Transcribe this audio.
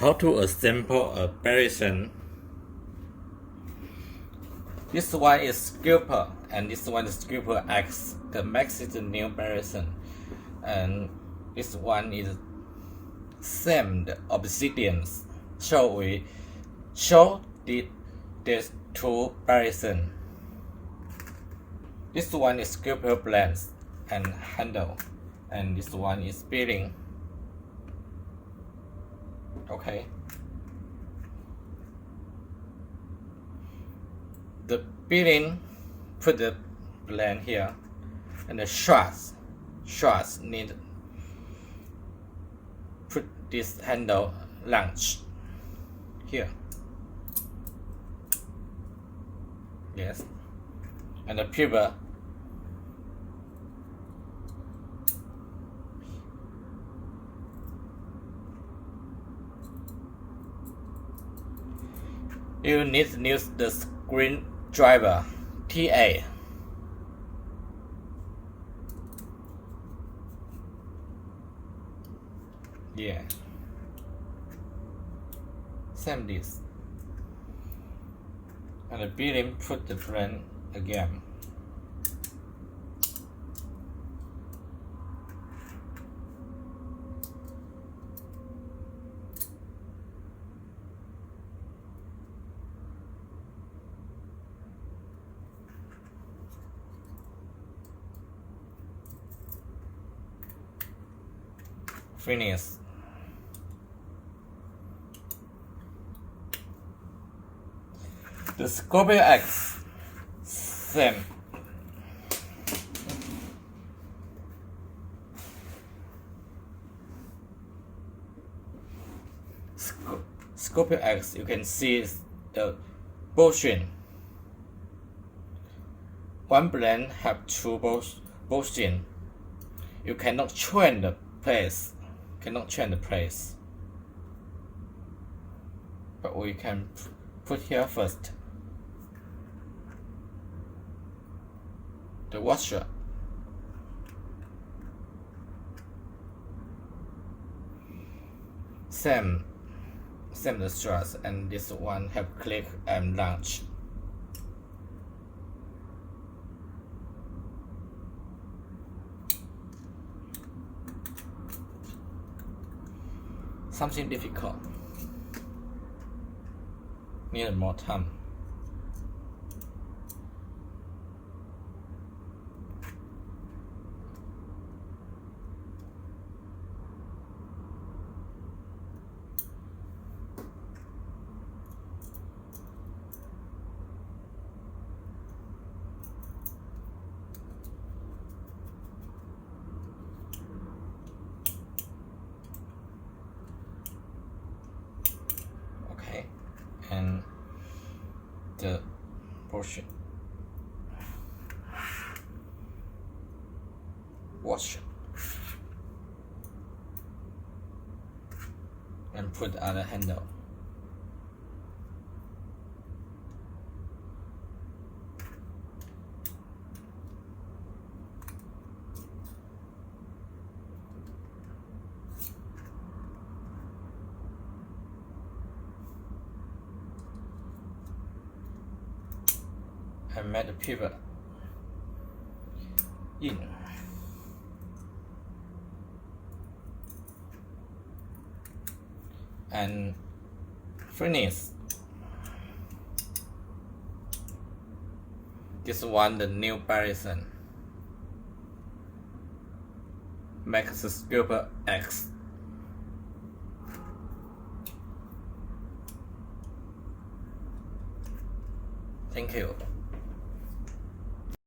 How to assemble a Balisong. This one is Scorpius and this one is Scorpius-X. The Max is the new Balisong, and this one is same obsidians. So we show these two Balisong. This one is Scorpius blades and handle, and this one is bearing. Okay. The bearing, put the blade here, and the shots need put this handle launch here. Yes, and the pivot. You need to use the screwdriver TA. Yeah. Same this. And the bearing, put the frame again. Finish. The Scorpius-X, same. Scorpius-X, you can see the bushing. One blade have two bushing. You cannot change the place. But we can put here first the washer. Same the struts, and this one have click and launch. Something difficult. Need more time. And the portion wash and put the other handle. And make the pivot in. And finish. This one, the new Balisong, Maxace Scorpius-X. Thank you.